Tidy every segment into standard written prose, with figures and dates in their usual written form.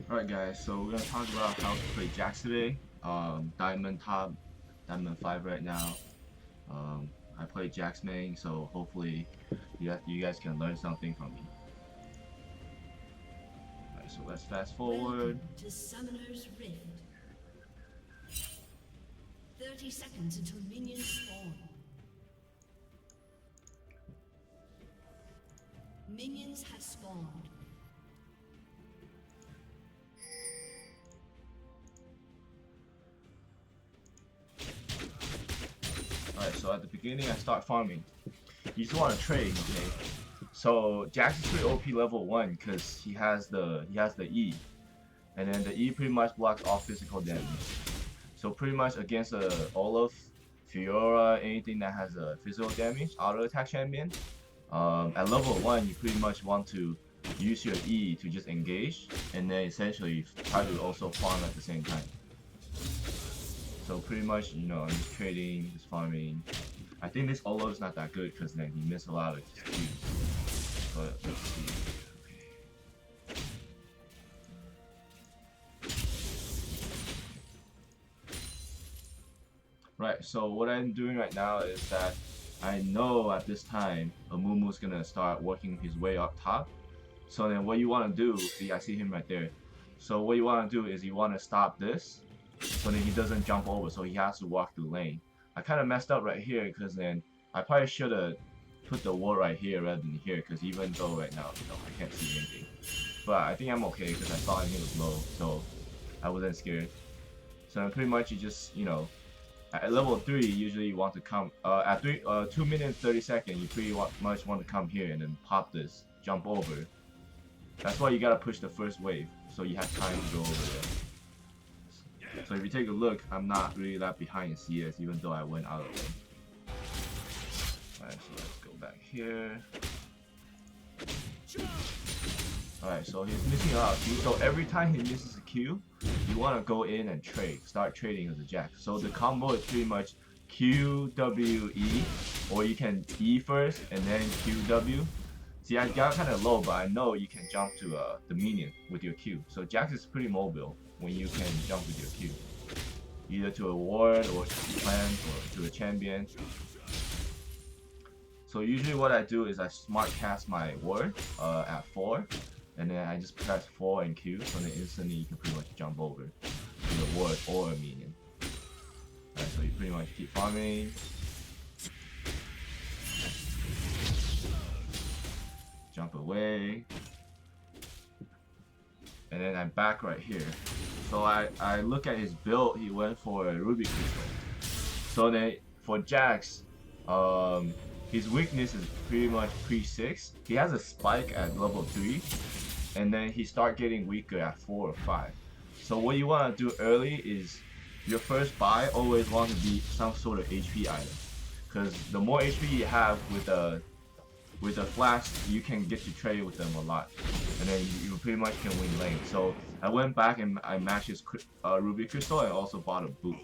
Alright guys, so we're gonna talk about how to play Jax today. Diamond top, Diamond 5 right now. I play Jax main, so hopefully you guys can learn something from me. Alright, so let's fast forward. Welcome to Summoner's Rift. 30 seconds until minions spawn. Minions have spawned. Alright, so at the beginning I start farming. You just want to trade, okay? So Jax is pretty OP level 1 because he has the E. And then the E pretty much blocks all physical damage. So pretty much against Olaf, Fiora, anything that has a physical damage, auto attack champion, at level 1 you pretty much want to use your E to just engage, and then essentially try to also farm at the same time. So pretty much, you know, I'm just trading, just farming. I think this Olaf is not that good because then he missed a lot of his Qs. But let's see. Right, so what I'm doing right now is that I know at this time Amumu's gonna start working his way up top. So then what you want to do, see, I see him right there. So what you want to do is you want to stop this, so then he doesn't jump over, so he has to walk through lane. I kind of messed up right here because then I probably should have put the wall right here rather than here, because even though right now, you know, I can't see anything. But I think I'm okay because I saw he was low, so I wasn't scared. So pretty much you just, you know, at level 3, usually you want to come, at 2 minutes 30 seconds, you pretty much want to come here and then pop this, jump over. That's why you gotta push the first wave, so you have time to go over there. So if you take a look, I'm not really that behind in CS, even though I went out of lane. Alright, so let's go back here. Alright, so he's missing a lot of Q, so every time he misses a Q, you want to go in and trade, start trading as a Jax. So the combo is pretty much Q, W, E, or you can E first and then Q, W. See, I got kind of low, but I know you can jump to the minion with your Q. So Jax is pretty mobile when you can jump with your Q. Either to a ward, or to a plant, or to a champion. So usually what I do is I smart cast my ward at 4. And then I just press 4 and Q, so then instantly you can pretty much jump over to the ward or a minion. Alright, so you pretty much keep farming. Jump away. And then I'm back right here. So I look at his build, he went for a Ruby Crystal. So then for Jax, his weakness is pretty much pre-6. He has a spike at level 3. And then he start getting weaker at 4 or 5. So what you want to do early is your first buy always want to be some sort of HP item, because the more HP you have with a flash, you can get to trade with them a lot, and then you pretty much can win lane. So I went back and I matched his Ruby Crystal and also bought a boot.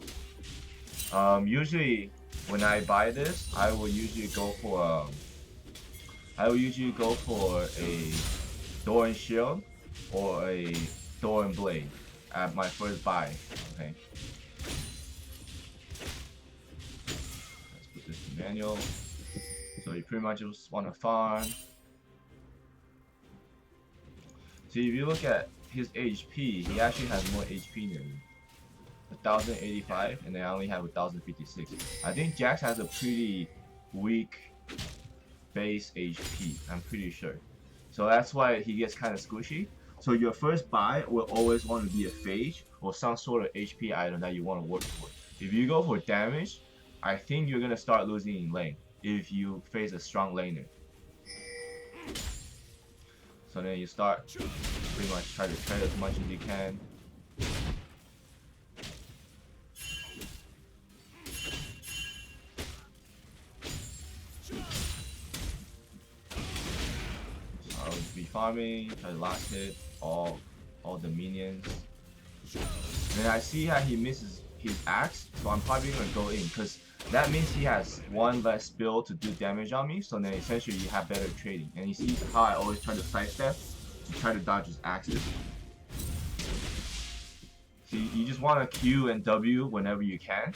Usually when I buy this, I will usually go for a Thorn Shield or a Thorn Blade at my first buy. Okay. Let's put this in manual. So you pretty much just want to farm. See, if you look at his HP, he actually has more HP than me. 1085, and then I only have 1056. I think Jax has a pretty weak base HP, I'm pretty sure. So that's why he gets kind of squishy. So your first buy will always want to be a phage or some sort of HP item that you want to work for. If you go for damage, I think you're gonna start losing in lane if you face a strong laner. So then you start pretty much try to trade as much as you can. Be farming, try to last hit all the minions. And then I see how he misses his axe, so I'm probably gonna go in because that means he has one less build to do damage on me. So then essentially you have better trading. And you see how I always try to sidestep to try to dodge his axes. See, you just want to Q and W whenever you can,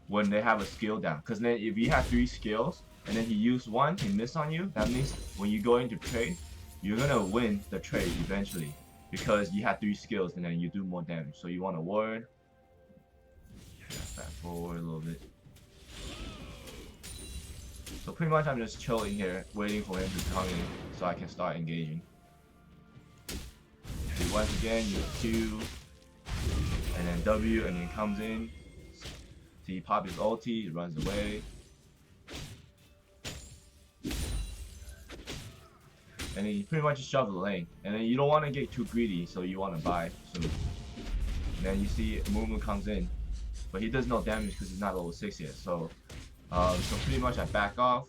when they have a skill down. Because then if you have 3 skills, and then he used 1, he missed on you, that means when you go into trade, you're gonna win the trade eventually. Because you have 3 skills and then you do more damage. So you want to ward. Fast forward a little bit. So pretty much I'm just chilling here, waiting for him to come in so I can start engaging. So once again, you Q, and then W, and then comes in. So he pops his ulti, runs away. And then you pretty much just shove the lane. And then you don't want to get too greedy, so you want to buy soon. And then you see Mumu comes in, but he does no damage because he's not level 6 yet. So pretty much I back off.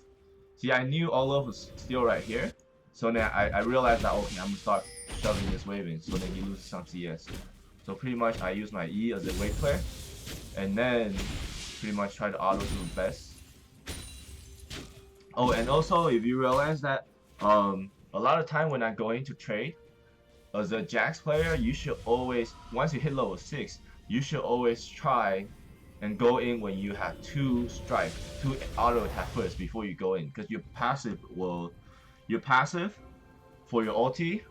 See, I knew Olaf was still right here. So then I realized that, okay, I'm going to start shoving this wave in. So then he loses some CS. So pretty much I use my E as a wave clear. And then pretty much try to auto do the best. Oh, and also if you realize that a lot of time when I go into trade, as a Jax player, you should always, once you hit level 6, you should always try and go in when you have 2 strike, 2 auto attack first before you go in, because your passive for your ulti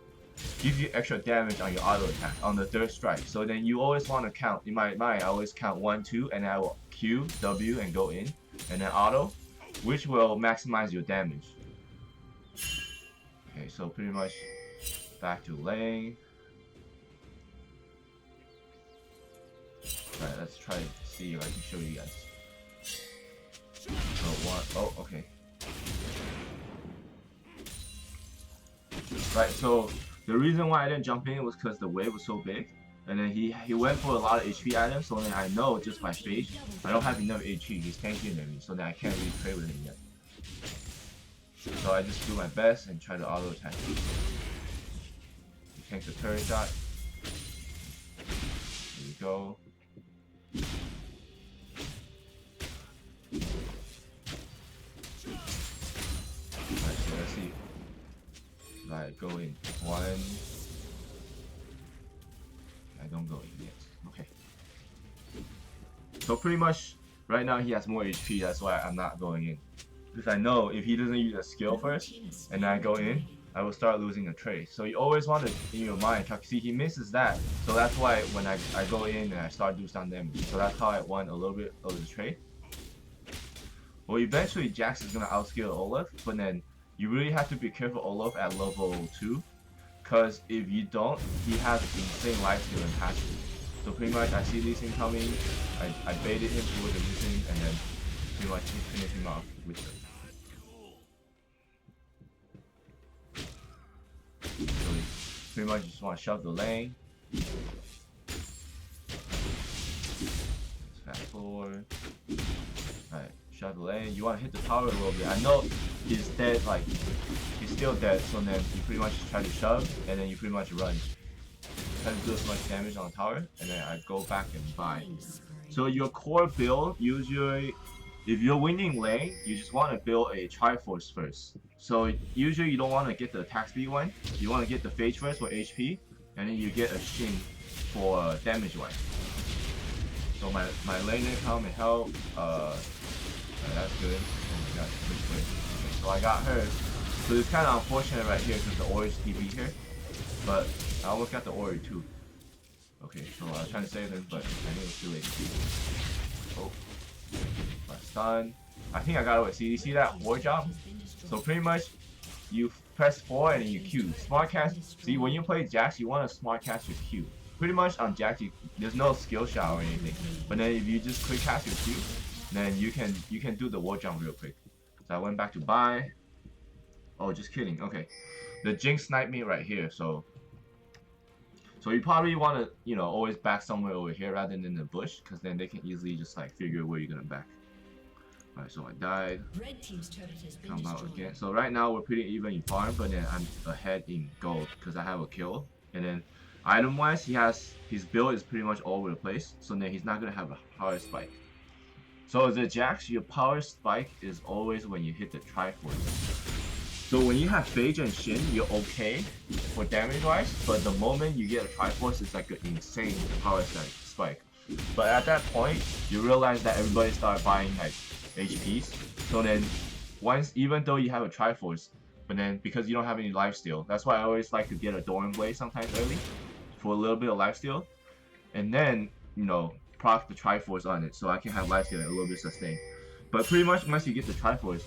gives you extra damage on your auto attack on the 3rd strike. So then you always want to count. In my mind, I always count 1, 2, and I will Q, W, and go in, and then auto, which will maximize your damage. Okay, so pretty much back to lane. Alright, let's try to see if I can show you guys. So what? Oh, okay. Right, so the reason why I didn't jump in was because the wave was so big. And then he went for a lot of HP items, so then I know just by phase, I don't have enough HP. He's tankier than me, so then I can't really trade with him yet. So I just do my best and try to auto attack. He tanks the turret shot. Here we go. Alright, so let's see. Right, go in. 1. I don't go in yet. Okay. So pretty much right now he has more HP, that's why I'm not going in. Because I know if he doesn't use a skill first and I go in, I will start losing a trade. So you always want to, in your mind, see he misses that. So that's why when I go in and I start doing some damage. So that's how I won a little bit of the trade. Well, eventually Jax is going to outskill Olaf, but then you really have to be careful Olaf at level 2. Because if you don't, he has insane lifesteal and passive. So pretty much I see Lee Sin coming, I baited him towards the Lee Sin, and then pretty much finish him off with it. So pretty much just want to shove the lane. Let's fast forward. Alright, shove the lane. You want to hit the tower a little bit. I know he's dead, like, he's still dead, so then you pretty much try to shove, and then you pretty much run. Try to do as much damage on the tower, and then I go back and buy. So your core build, usually, if you're winning lane, you just want to build a Triforce first. So usually you don't want to get the attack speed one, you want to get the phase first for HP, and then you get a Shin for damage one. So my laner come and help, that's good. Oh my god, quick. Okay, so I got her. So it's kind of unfortunate right here because the Ori's TP here, but I almost got the Ori too. Okay, so I was trying to save him, but I knew it was too late. Oh, my stun. I think I got away. See, you see that war job? So pretty much, you press 4 and then you Q. Smart cast. See, when you play Jax, you want to smart cast your Q. Pretty much on Jax, there's no skill shot or anything. But then if you just quick cast your Q, then you can do the wall jump real quick. So I went back to buy. Oh, just kidding. Okay, the Jinx sniped me right here. So you probably want to, you know, always back somewhere over here rather than in the bush, because then they can easily just like figure where you're gonna back. Alright, so I died. Red team's turret has been Come out destroyed. again. So right now we're pretty even in farm, but then I'm ahead in gold because I have a kill. And then item wise, his build is pretty much all over the place. So then he's not gonna have a power spike. So as a Jax, your power spike is always when you hit the Triforce. So when you have Phage and Shin, you're okay. for damage wise, but the moment you get a Triforce, it's like an insane power spike. But at that point, you realize that everybody started buying like HPs. So then, even though you have a Triforce, but then because you don't have any lifesteal, that's why I always like to get a Doran Blade sometimes early for a little bit of lifesteal, and then proc the Triforce on it so I can have lifesteal and a little bit sustain. But pretty much once you get the Triforce,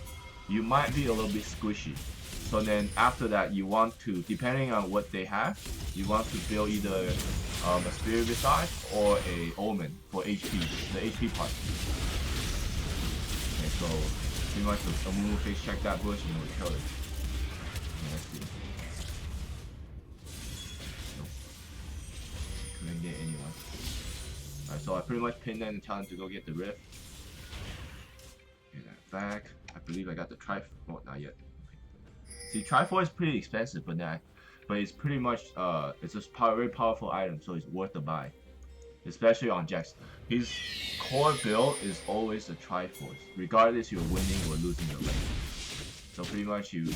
you might be a little bit squishy. So then after that, you want to, depending on what they have, you want to build either a Spirit Visage or a Omen for HP, the HP part. Okay, so pretty much the Amumu face check that bush and we kill it. Okay, let's see. Nope. Couldn't get anyone. Alright, so I pretty much pinned them and tell them to go get the Rift. Get that back. I believe I got the Triforce. Oh, not yet. See, Triforce is pretty expensive, but it's pretty much it's a very powerful item, so it's worth the buy, especially on Jax. His core build is always a Triforce, regardless you're winning or losing the lane. So pretty much you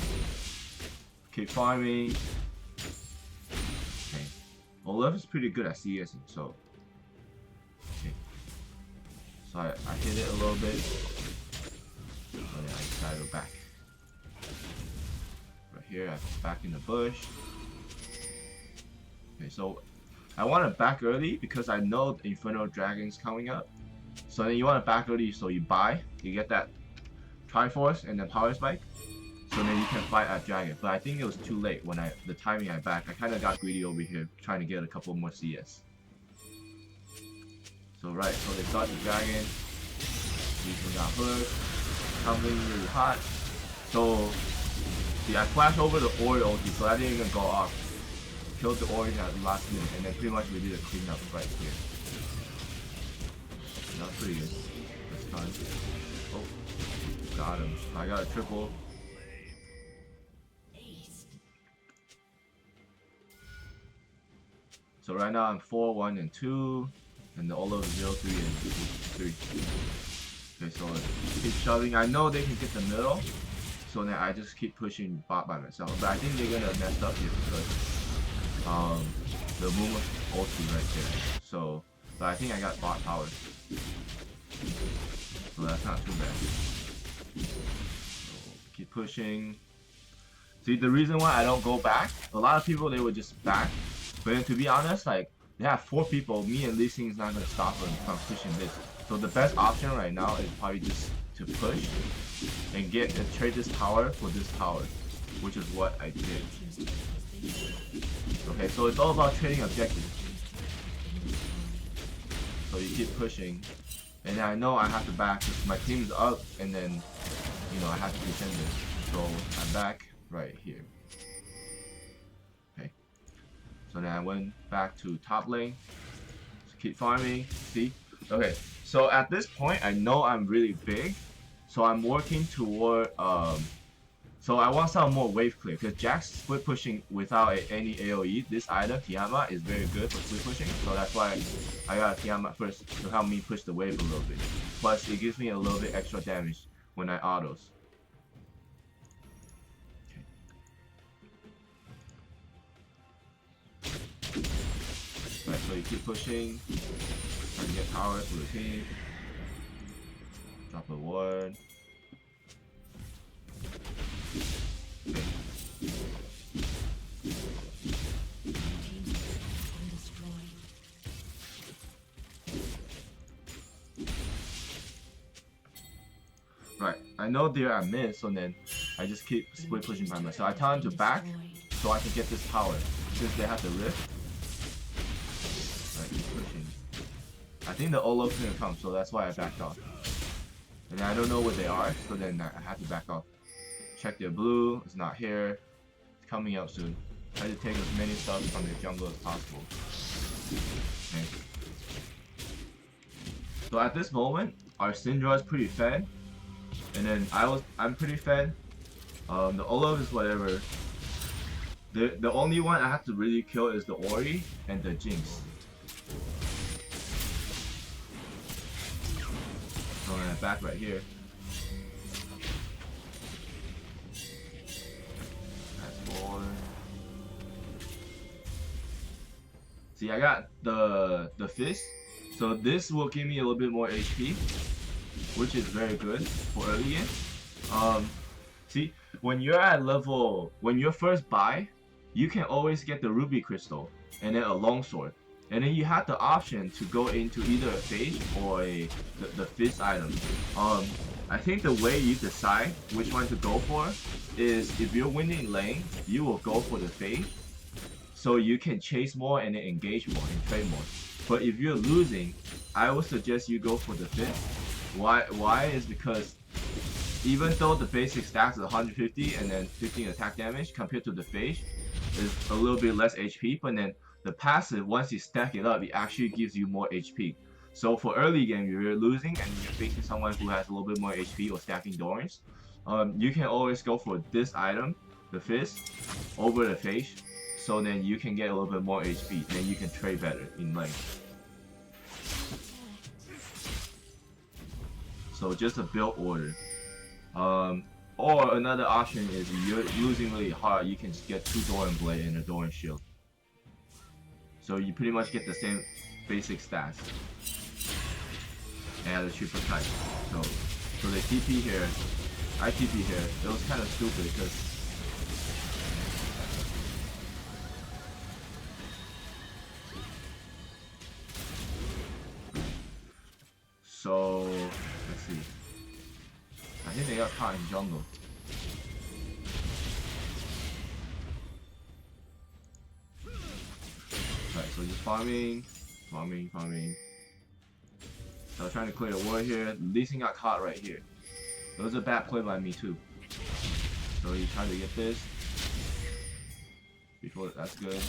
keep farming. Okay, Olaf is pretty good at CS, so okay. So I hit it a little bit, and then I decided to go back. Here, I'm back in the bush. Okay, so I want to back early because I know the Inferno Dragon's coming up. So then you want to back early so you buy, you get that Triforce and then Power Spike. So then you can fight at Dragon. But I think it was too late when the timing I backed. I kind of got greedy over here trying to get a couple more CS. So right, so they start the Dragon. These one got hooked. Coming really hot. So see, I flashed over the Ori ulti, so I didn't even go off. Killed the Ori at the last minute, and then pretty much we did a cleanup right here. That was pretty good. This time. Oh, got him. I got a triple. So right now I'm 4, 1, and 2, and the Olaf is 0, 3, and 3. Okay, so keep shoving. I know they can get the middle. So then I just keep pushing bot by myself. But I think they're gonna mess up here because the Mumu ulti right there. So but I think I got bot power. So that's not too bad. So keep pushing. See, the reason why I don't go back, a lot of people they would just back. But then to be honest, like they have 4 people, me and Lee Sin is not gonna stop them from pushing this. So the best option right now is probably just to push and trade this power for this power, which is what I did. Okay, so it's all about trading objectives. So you keep pushing, and then I know I have to back because my team's up, and then I have to defend it. So I'm back right here. Okay. So then I went back to top lane. So keep farming. See? Okay. So at this point, I know I'm really big. So I'm working toward, so I want some more wave clear, because Jax split pushing without any AoE, this item, Tiamat, is very good for split pushing, so that's why I got Tiamat first to help me push the wave a little bit. Plus, it gives me a little bit extra damage when I autos. Okay. Right, so you keep pushing, trying to get power for the team. Drop a ward. Okay. Right, I know they're at mid, so then I just keep split pushing by myself. I tell them to back so I can get this power since they have the rift. Right, keep pushing. I think the Olaf's gonna come, so that's why I backed off. And I don't know where they are, so then I have to back off. Check their blue, it's not here. It's coming up soon. Try to take as many stuff from the jungle as possible. Okay. So at this moment, our Syndra is pretty fed. And then I'm pretty fed. The Olaf is whatever. The only one I have to really kill is the Ori and the Jinx. So I'm back right here. That's 4. See, I got the fist, so this will give me a little bit more HP, which is very good for early game. See, when you're first buy, you can always get the ruby crystal and then a longsword, and then you have the option to go into either a phage or the fist item. I think the way you decide which one to go for is if you're winning lane, you will go for the phage, so you can chase more and then engage more and trade more. But if you're losing, I would suggest you go for the fist. Why is because even though the basic stats is 150 and then 15 attack damage compared to the phage is a little bit less HP, but then the passive, once you stack it up, it actually gives you more HP. So for early game, if you're losing and you're facing someone who has a little bit more HP or stacking Dorans, you can always go for this item, the fist, over the phage, so then you can get a little bit more HP, and you can trade better in lane. So just a build order. Or another option is if you're losing really hard, you can just get 2 Doran Blade and a Doran Shield. So you pretty much get the same basic stats. And have a triple type. So they TP here, I TP here. It was kind of stupid because so let's see. I think they got caught in jungle. Alright, so just farming. So I was trying to clear the ward here. Lee Sin got caught right here. It was a bad play by me too. So he tried to get this. Before that's good.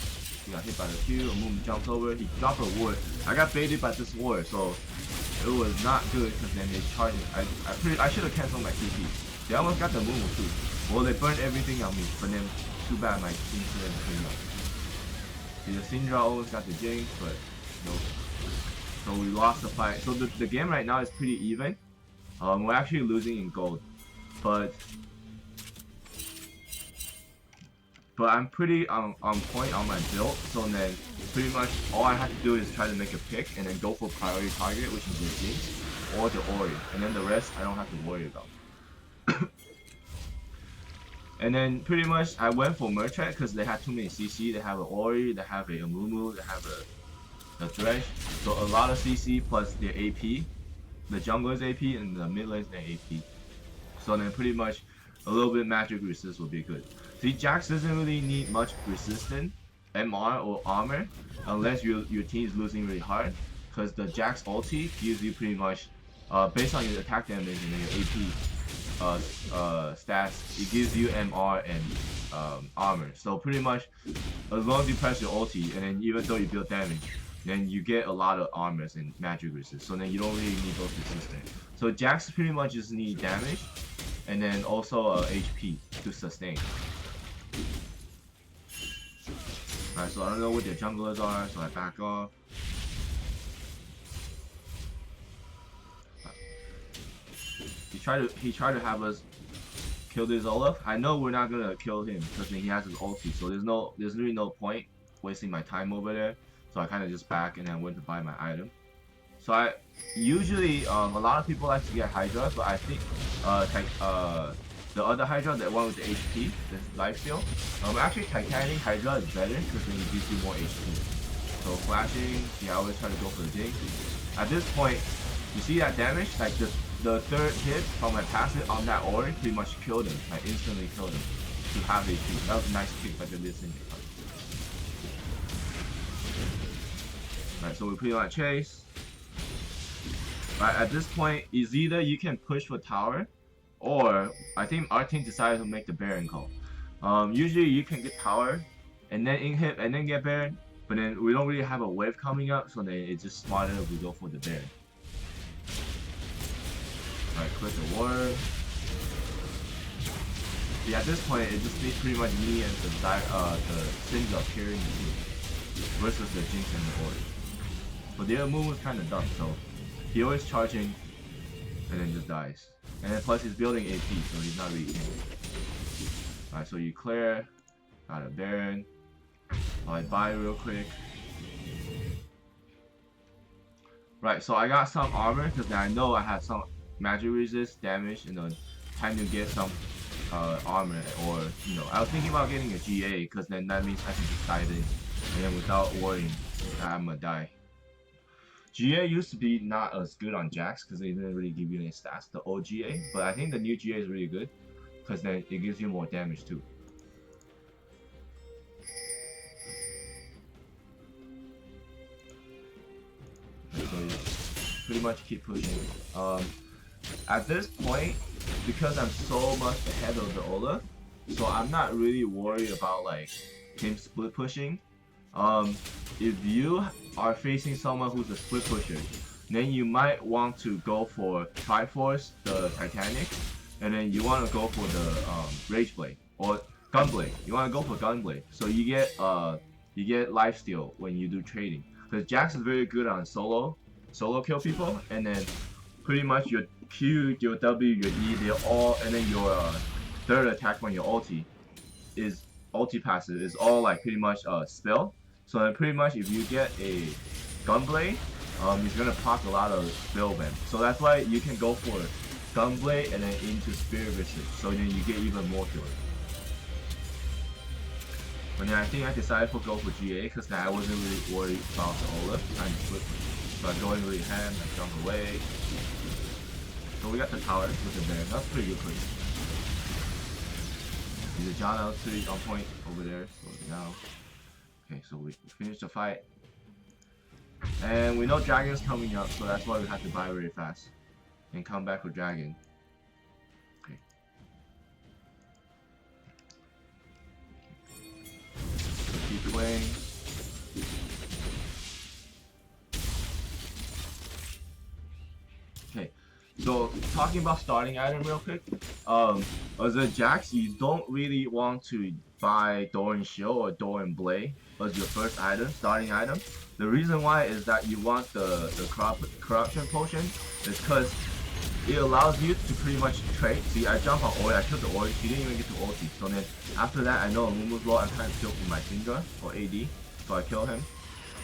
He got hit by the Q. Moon jumps over. He dropped a ward. I got baited by this ward, so it was not good because then they charged me. I should have canceled my TP. They almost got the Moon too. Well, they burned everything on me, but then too bad my team couldn't clean up. See, the Syndra almost got the Jinx, but nope. So we lost the fight. So the game right now is pretty even. We're actually losing in gold, but I'm pretty on point on my build. So then pretty much all I have to do is try to make a pick and then go for priority target, which is the Jinx or the Ori, and then the rest I don't have to worry about. And then pretty much I went for Merchant because they had too many CC. They have an Ori, they have a Amumu, they have a Thresh. So a lot of CC plus their AP. The jungler's AP and the mid lane's their AP. So then pretty much a little bit magic resist would be good. See, Jax doesn't really need much resistance, MR or armor, unless your team's losing really hard. Because the Jax ulti gives you pretty much, based on your attack damage and your AP stats, it gives you MR and armor. So pretty much, as long as you press your ulti, and then even though you build damage, then you get a lot of armors and magic resist. So then you don't really need those resistance. So Jax pretty much just need damage, and then also HP to sustain. Alright, so I don't know what their junglers are, so I back off. He tried to have us kill this Olaf. I know we're not gonna kill him because he has his ulti, so there's really no point wasting my time over there. So I kind of just back and then went to buy my item. So I usually a lot of people like to get Hydra, but I think the other Hydra, the one with the HP, the lifesteal, actually Titanic Hydra is better because then it gives you more HP. So flashing, yeah, I always try to go for the Jinx. At this point, you see that damage? Like the third hit from my passive on that Ori pretty much killed him. I instantly killed him to have HP. That was a nice kick by the Lee Sin. Alright, so we pretty much chase. Right, at this point, is either you can push for tower, or I think our team decided to make the Baron call. Usually you can get tower, and then inhib, and then get Baron, but then we don't really have a wave coming up, so then it's just smarter if we go for the Baron. Alright, click the ward. Yeah, at this point, it just needs pretty much me and the Syndra carrying the team versus the Jinx and the Ori. But their move was kind of dumb, so he always charging and then just dies. And then plus he's building AP, so he's not really king. Alright, so you clear, got a Baron. I buy real quick. Right, so I got some armor because I know I had some magic resist damage and then time to get some armor, or I was thinking about getting a GA because then that means I can just dive in and then without worrying that I'm gonna die. GA used to be not as good on Jax because they didn't really give you any stats, the old GA, but I think the new GA is really good because then it gives you more damage too. So you pretty much keep pushing. At this point, because I'm so much ahead of the Olaf, so I'm not really worried about like him split pushing. If you are facing someone who's a split pusher, then you might want to go for Triforce, the Titanic, and then you want to go for the Rage Blade or Gunblade. You want to go for Gunblade, so you get lifesteal when you do trading. Because Jax is very good on solo kill people, and then pretty much your Q, your W, your E, they're all, and then your third attack when your ulti passive is all like pretty much spell. So then pretty much if you get a Gunblade, it's gonna proc a lot of spell bend. So that's why you can go for Gunblade and then into Spirit Visage, so then you get even more kills. But then I think I decided to go for GA because I wasn't really worried about the Olaf. I just flipped. So I'm going really ham, I jump away. So we got the tower with the bear. That's pretty good push. There's a John L3 on point over there. So now. Okay, so we finished the fight. And we know Dragon's coming up, so that's why we have to buy really fast. And come back with Dragon. Okay. So keep playing. Okay, so talking about starting item real quick. As a Jax, you don't really want to buy Doran Shield or Doran Blade as your first item, starting item. The reason why is that you want the corruption potion is because it allows you to pretty much trade. See, I jump on Ori, I killed the Ori, she didn't even get to ulti. So then after that, I know Mumu's low, I'm trying to kill for my Syndra or AD, so I kill him,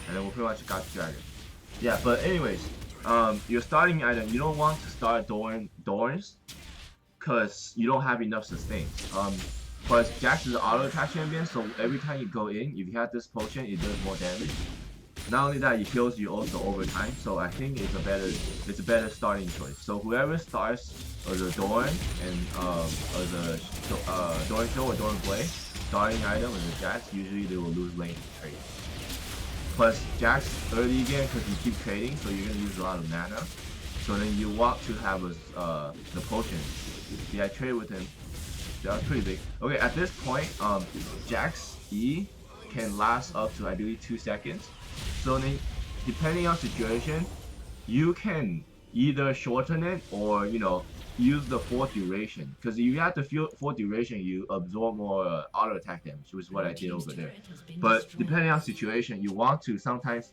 and then we pretty much got the Dragon. Yeah, but anyways, your starting item, you don't want to start Dorans because you don't have enough sustains. But Jax is an auto attack champion, so every time you go in, if you have this potion, it does more damage. Not only that, it heals you also over time, so I think it's a better starting choice. So whoever starts as a Doran and as a Doran Shield or Doran Blade, starting item as a Jax, usually they will lose lane to trade. Plus Jax early game because you keep trading, so you're gonna use a lot of mana. So then you want to have the potion. Yeah, I trade with him. That was pretty big. Okay, at this point, Jax E can last up to I believe 2 seconds. So then, depending on situation, you can either shorten it or use the full duration. Because if you have the full duration, you absorb more auto attack damage, which is what I did over there. But depending on situation, you want to sometimes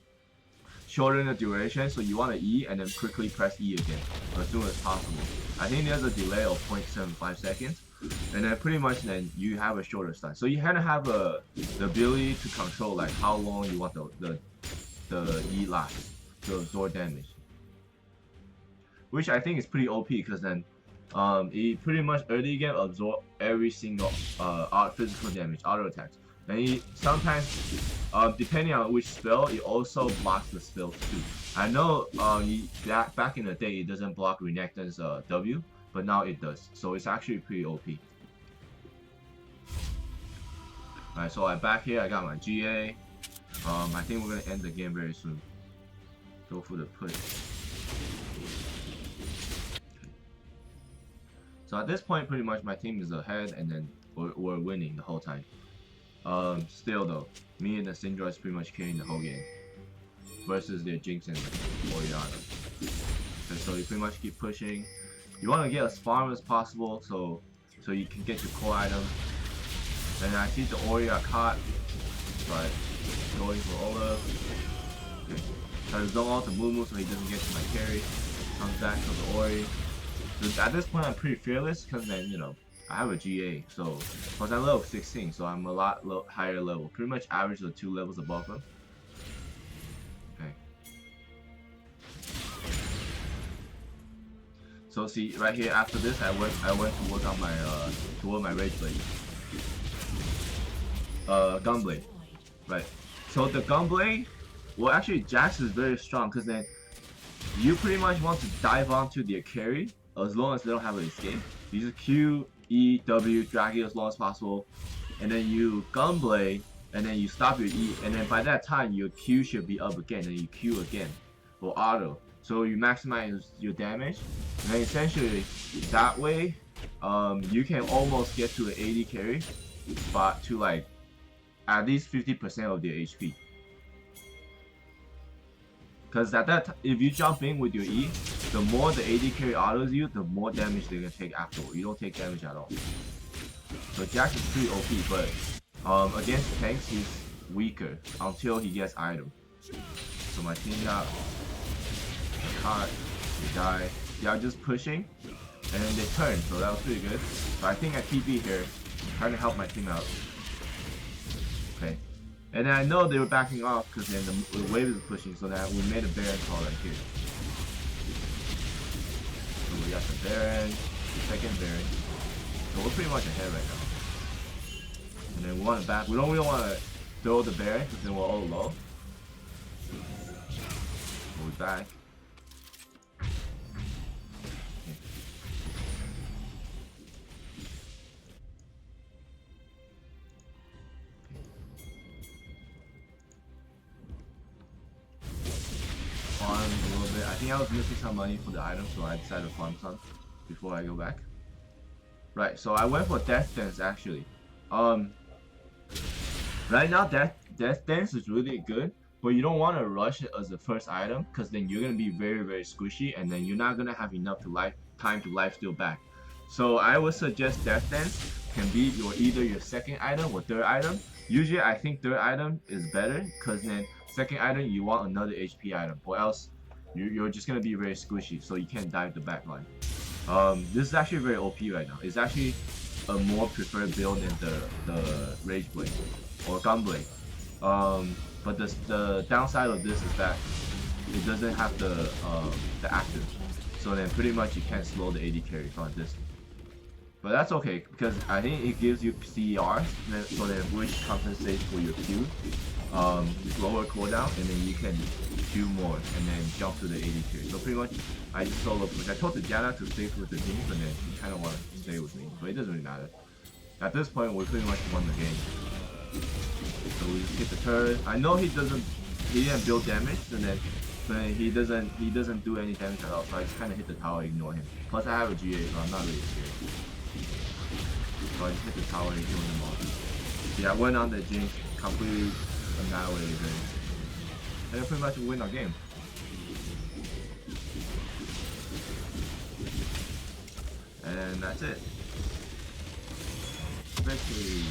shorten the duration, so you want to E and then quickly press E again as soon as possible. I think there's a delay of 0.75 seconds, and then pretty much then you have a shorter stun. So you kind of have the ability to control like how long you want the E last to absorb damage, which I think is pretty OP because then it pretty much early game absorb every single physical damage, auto attacks. And he sometimes, depending on which spell, it also blocks the spells too. I know back in the day it doesn't block Renekton's W, but now it does. So it's actually pretty OP. Alright, so I'm back here, I got my GA. I think we're gonna end the game very soon. Go for the push. So at this point, pretty much my team is ahead, and then we're winning the whole time. Still though, me and the Syndra is pretty much carrying the whole game versus their Jinx and Orianna. Okay, so you pretty much keep pushing. You want to get as farm as possible, so you can get your core item. And I see the Ori got caught, but going for Olaf. Okay. Try to zone out the Mumu so he doesn't get to my carry. Comes back to the Ori. So at this point I'm pretty fearless because then I have a GA, so plus I'm level 16, so I'm a lot higher level. Pretty much average of 2 levels above him. Okay. So see right here after this, I went to work on my toward my rage blade. Gunblade. Right. So the gunblade, well actually Jax is very strong because then you pretty much want to dive onto their carry as long as they don't have an escape. You just Q, E, W, drag it as long as possible, and then you gunblade, and then you stop your E, and then by that time your Q should be up again, and you Q again for auto. So you maximize your damage, and then essentially that way, you can almost get to an 80 carry spot to like at least 50% of their HP. Because at that, if you jump in with your E, the more the AD carry autos you, the more damage they're gonna take afterward. You don't take damage at all. So Jax is pretty OP, but against tanks he's weaker until he gets item. So my team got caught, they die. They are just pushing, and then they turn, so that was pretty good. So I think I TP here, trying to help my team out. Okay. And then I know they were backing off because then the wave is pushing, so that we made a Baron call right here. So we got the Baron, the second Baron. So we're pretty much ahead right now. And then we want to back. We don't really want to throw the Baron because then we're all low. So we're back. Farm a little bit. I think I was missing some money for the item, so I decided to farm some before I go back. Right, so I went for Death Dance actually. Right now Death Dance is really good, but you don't want to rush it as the first item because then you're gonna be very squishy, and then you're not gonna have enough time to lifesteal back. So I would suggest Death Dance can be either your second item or third item. Usually I think third item is better because then second item you want another HP item, or else you're just gonna be very squishy, so you can't dive the back line. This is actually very OP right now. It's actually a more preferred build than the Rage Blade or Gunblade. But the downside of this is that it doesn't have the active, so then pretty much you can't slow the AD carry from a distance. But that's okay because I think it gives you CER, so then which compensates for your Q, lower cooldown, and then you can Q more and then jump to the AD carry. So pretty much I just solo push. I told the Janna to stay with the team, but then she kind of want to stay with me, but it doesn't really matter. At this point, we pretty much won the game. So we just hit the turret. I know he didn't build damage, and then but he doesn't do any damage at all. So I just kind of hit the tower, ignore him. Plus I have a GA, so I'm not really scared. So I just hit the tower, ignore them all. Yeah, I went on the Jinx, completely annihilated him, and then pretty much win our game. And that's it. Victory.